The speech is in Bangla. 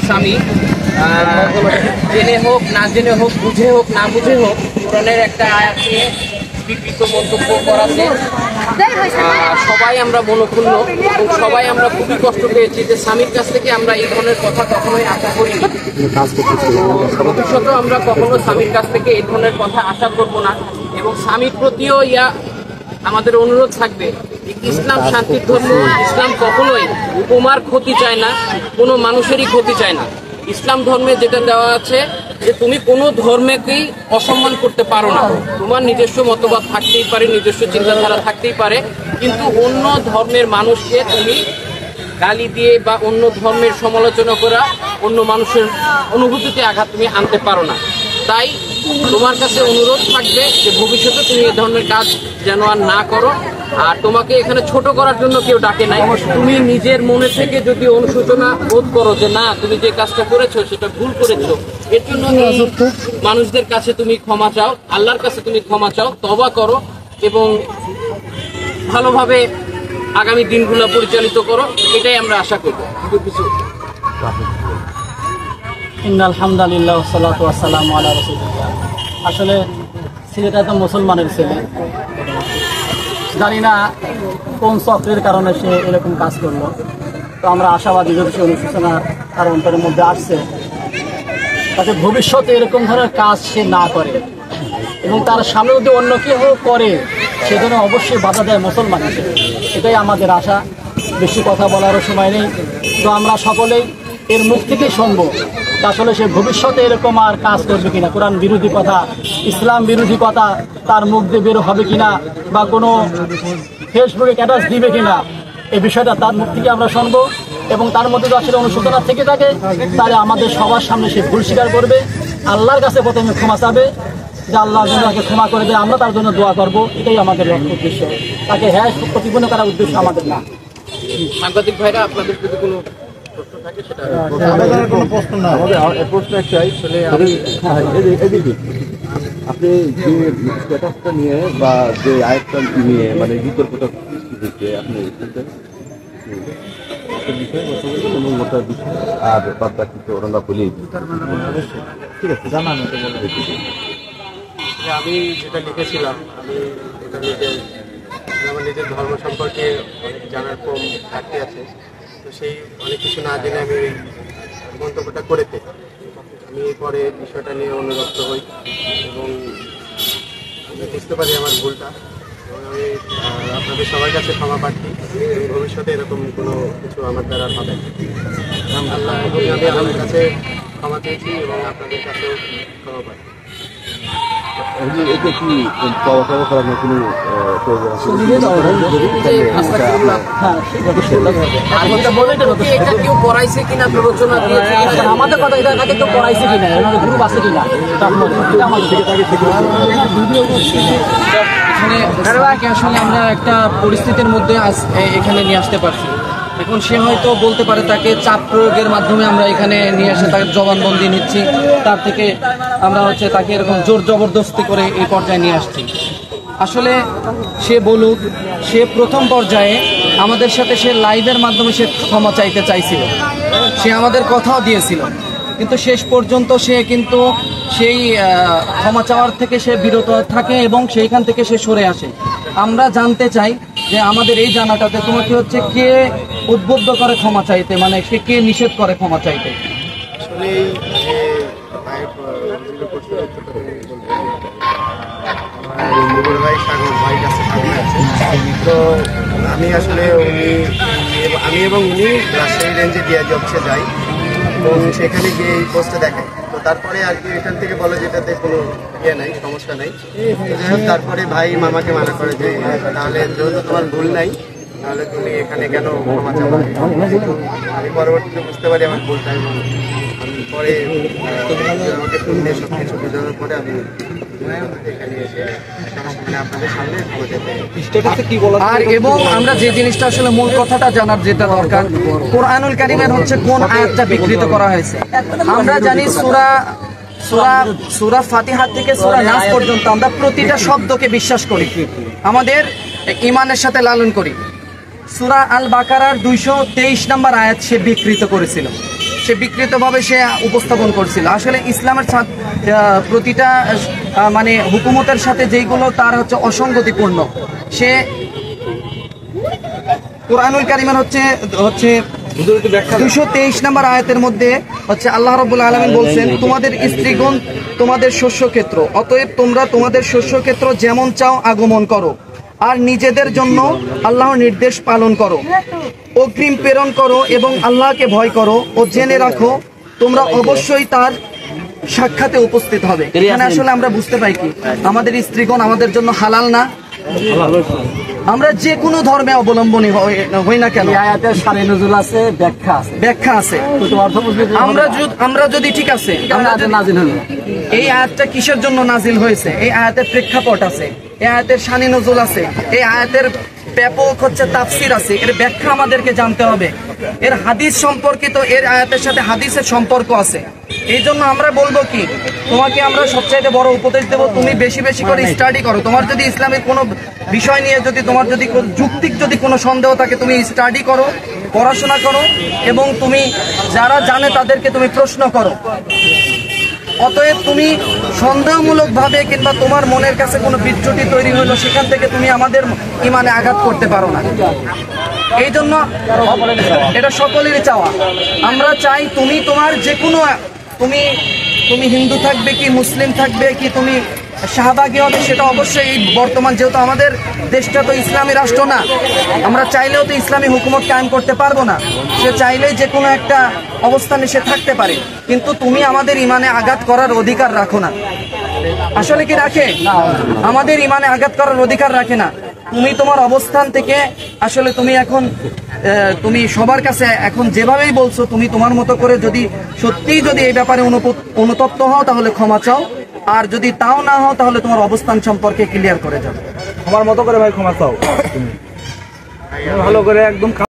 স্বামী জেনে হোক না জেনে হোক, বুঝে হোক না বুঝে হোক, কোরআনের একটা আয়াত নিয়ে বিকৃত মন্তব্য করাতে সবাই আমরা মনোক্ষুণ্ণ এবং সবাই আমরা খুবই কষ্ট পেয়েছি যে স্বামীর কাছ থেকে আমরা এই ধরনের কথা কখনোই আশা করিনি। ভবিষ্যতে আমরা কখনো স্বামীর কাছ থেকে এই ধরনের কথা আশা করব না এবং স্বামীর প্রতিও আমাদের অনুরোধ থাকবে, ইসলাম শান্তির ধর্ম। ইসলাম কখনোই তোমার ক্ষতি চায় না, কোনো মানুষেরই ক্ষতি চায় না। ইসলাম ধর্মে যেটা দেওয়া আছে যে তুমি কোনো ধর্মকেই অসম্মান করতে পারো না। তোমার নিজস্ব মতবাদ থাকতেই পারে, নিজস্ব চিন্তাধারা থাকতেই পারে, কিন্তু অন্য ধর্মের মানুষকে তুমি গালি দিয়ে বা অন্য ধর্মের সমালোচনা করা অন্য মানুষের অনুভূতিতে আঘাত তুমি আনতে পারো না। তাই তোমার কাছে অনুরোধ থাকবে যে ভবিষ্যতে তুমি এ ধরনের কাজ যেন আর না করো। আর তোমাকে এখানে ছোট করার জন্য কেউ ডাকে নাই। তুমি নিজের মনে থেকে যদি অনুশোচনা বোধ করো যে না, তুমি যে কাজটা করেছো সেটা ভুল করেছো, এর জন্য মানুষদের কাছে তুমি ক্ষমা চাও, আল্লাহর কাছে তুমি ক্ষমা চাও, তওবা করো এবং ভালোভাবে আগামী দিনগুলো পরিচালিত করো, এটাই আমরা আশা করব। ইন্নাল হামদুলিল্লাহ ওয়া সালাতু ওয়া সালামু আলা রাসূলিল্লাহ। আসলে ছেলেটা তো মুসলমানের ছেলে, জানি না কোন চক্রের কারণে সে এরকম কাজ করলো। তো আমরা আশাবাদী যদি সে অনুশোচনা তার অন্তরের মধ্যে আসছে, তাতে ভবিষ্যতে এরকম ধরনের কাজ সে না করে এবং তার সামনে যদি অন্য কেউ করে সেজন্য অবশ্যই বাধা দেয় মুসলমান হিসেবে। এটাই আমাদের আশা। বেশি কথা বলারও সময় নেই। তো আমরা সকলেই এর মুখ থেকেই শুনবো আসলে সে ভবিষ্যতে এরকম আর কাজ করবে কিনা, কোরআন বিরোধী কথা, ইসলাম বিরোধী কথা তার মুখ দিয়ে বের হবে কিনা, বা কোনো ফেসবুকে স্ট্যাটাস দিবে কিনা, এই বিষয়টা তার মুখ থেকে আমরা শুনবো। এবং তার মধ্যে যদি আসলে অনুশোচনা থেকে থাকে তাহলে আমাদের সবার সামনে সে ভুল স্বীকার করবে, আল্লাহর কাছে প্রথমে ক্ষমা চাবে যে আল্লাহ যেন তাকে ক্ষমা করে দেয়, আমরা তার জন্য দোয়া করবো। এটাই আমাদের উদ্দেশ্য, তাকে হ্যাঁ প্রতিপন্ন করার উদ্দেশ্য আমাদের না। সাংবাদিক ভাইরা আপনাদের যদি কোনো প্রশ্ন থাকে সেটা প্রশ্ন না হবে, প্রশ্ন একটাই, আপনি যে স্ট্যাটাসটা নিয়ে বা যে আয়াতটা নিয়ে মানে বিতর্কটা দিতে আপনি বিষয়ে কথা বলবেন এবং ওটার বিষয়ে আর বাদ বাকি তো ওরা বলেই ঠিক আছে জানান। আমি যেটা লিখেছিলাম, আমি এটা আমার নিজের ধর্ম সম্পর্কে অনেক জানার কম ঘাটতি আছে, তো সেই অনেক কিছু না জেনে আমি এই মন্তব্যটা করেতে আমি পরে বিষয়টা নিয়ে অনুরক্ত হই এবং আমি বুঝতে পারি আমার ভুলটা এবং আমি আপনাদের সবার কাছে ক্ষমা প্রার্থী। ভবিষ্যতে এরকম কোনো কিছু আমার দ্বারা হবে আল্লাহ, আমি আল্লাহর কাছে ক্ষমা চেয়েছি এবং আপনাদের কাছেও ক্ষমা প্রার্থী। এটা কি পাওয়া করানোর কোনো আমাদের কথা এটা তাকে তো পড়াইছে কিনা, গ্রুপ আছে কিনা, আসলে আমরা একটা পরিস্থিতির মধ্যে এখানে নিয়ে আসতে পারছি। এখন সে হয়তো বলতে পারে তাকে চাপ প্রয়োগের মাধ্যমে আমরা এখানে নিয়ে এসে তাকে জবানবন্দি নিচ্ছি, তার থেকে আমরা তাকে এরকম জোর জবরদস্তি করে এই পর্যায়ে নিয়ে আসছি। আসলে সে বলুক, সে প্রথম পর্যায়ে আমাদের সাথে সে লাইভের মাধ্যমে সে ক্ষমা চাইতে চাইছিল, সে আমাদের কথাও দিয়েছিল, কিন্তু শেষ পর্যন্ত সে কিন্তু সেই ক্ষমা চাওয়ার থেকে সে বিরত থাকে এবং সেইখান থেকে সে সরে আসে। আমরা জানতে চাই যে আমাদের এই জানাটাতে তোমাকে কে উদ্বুদ্ধ করে ক্ষমা চাইতে, মানে সে কে নিষেধ করে ক্ষমা চাইতে? আসলে মুঘল ভাই সাগর ভাই কাছে আছে, তো আমি আসলে আমি এবং উনি রাজশাহী রেঞ্জে ডিআই অফিসে যাই এবং সেখানে গিয়ে এই পোস্টটা দেখাই। তো তারপরে আর কি এখান থেকে বলে যেটাতে কোনো নাই, সমস্যা নেই। তারপরে ভাই মামাকে মানা করে যে তাহলে যেহেতু তোমার ভুল নাই তাহলে তুমি এখানে কেন ক্ষমা চাও। আমি পরবর্তীতে বুঝতে পারি আমার ভুলটা এবং আমি পরে আমাকে ফোন দিয়ে সব কিছু বোঝানোর পরে আমি এখানে এসে আপনাদের সামনে ক্ষমা চাইতে। আর এবং আমরা যে জিনিসটা আসলে মূল কথাটা জানার যেটা দরকার, কোরআনুল কারীমের কোন আয়াতটা বিকৃত করা হয়েছে। আমরা জানি সূরা ফাতিহা থেকে সূরা নাস পর্যন্ত আমরা প্রতিটা শব্দকে বিশ্বাস করি, আমাদের ঈমানের সাথে লালন করি। সূরা আল বাকারার 223 নম্বর আয়াত সে বিকৃত করেছিল। সে বিকৃতভাবে সে উপস্থাপন করছিল। আসলে ইসলামের প্রতিটা মানে হুকুমতের সাথে যেইগুলো তার হচ্ছে অসঙ্গতিপূর্ণ, সে কোরআনুল কারীমের হচ্ছে 223 নম্বর আয়াতের মধ্যে হচ্ছে আল্লাহ রাব্বুল আলামিন বলছেন, তোমাদের স্ত্রীগণ তোমাদের শস্যক্ষেত্র, অতএব তোমরা তোমাদের শস্যক্ষেত্র যেমন চাও আগমন করো, আর নিজেদের জন্য আল্লাহর নির্দেশ পালন করো, অগ্রিম প্রেরণ করো এবং আল্লাহকে ভয় করো ও জেনে রাখো তোমরা অবশ্যই তার সাক্ষাতে উপস্থিত হবে। এখানে আসলে আমরা বুঝতে পাই কি, আমাদের স্ত্রীগণ আমাদের জন্য হালাল না? আমরা যে কোনো ধর্মে অবলম্বনী হই না কেন, আয়াতের সারে নজরুল আছে, ব্যাখ্যা আছে। আমরা যদি ঠিক আছে, এই আয়াতটা কিসের জন্য নাজিল হয়েছে, এই আয়াতের প্রেক্ষাপট আছে, এই আয়াতের শানি নজরুল আছে, এই আয়াতের ব্যাপক হচ্ছে তাফসির আছে, এর ব্যাখ্যা আমাদেরকে জানতে হবে, এর হাদিস সম্পর্কিত, এর আয়াতের সাথে হাদিসের সম্পর্ক আছে। এই জন্য আমরা বলবো কি, তোমাকে আমরা সবচাইতে বড় উপদেশ দেবো, তুমি বেশি বেশি করে স্টাডি করো। তোমার যদি ইসলামের কোনো বিষয় নিয়ে যদি তোমার যদি যুক্তিক যদি কোনো সন্দেহ থাকে, তুমি স্টাডি করো, পড়াশোনা করো, এবং তুমি যারা জানে তাদেরকে তুমি প্রশ্ন করো। অতএব তুমি সন্দেহমূলকভাবে কিংবা তোমার মনের কাছে কোনো বিচ্যুতি তৈরি হলো, সেখান থেকে তুমি আমাদের ইমানে আঘাত করতে পারো না। এই জন্য এটা সকলেরই চাওয়া, আমরা চাই তুমি তোমার যে কোনো, তুমি হিন্দু থাকবে কি মুসলিম থাকবে কি তুমি শাহবাগী হবে, সেটা অবশ্যই এই বর্তমান, যেহেতু আমাদের দেশটা তো ইসলামী রাষ্ট্র না, আমরা চাইলেও তো ইসলামী হুকুমত কায়েম করতে পারবো না। সে চাইলেই যে কোনো একটা অবস্থানে সে থাকতে পারে, কিন্তু তুমি আমাদের ইমানে আঘাত করার অধিকার রাখো না। আসলে কি রাখে? আমাদের ইমানে আঘাত করার অধিকার রাখে না। তুমি তোমার অবস্থান থেকে আসলে তুমি এখন তুমি সবার কাছে এখন যেভাবেই বলছো, তুমি তোমার মতো করে যদি সত্যিই যদি এই ব্যাপারে অনুতপ্ত হও তাহলে ক্ষমা চাও, আর যদি তাও না হও তাহলে তোমার অবস্থান সম্পর্কে ক্লিয়ার করে যাও। আমার মতো করে ভাই ক্ষমা চাও, ভালো করে একদম।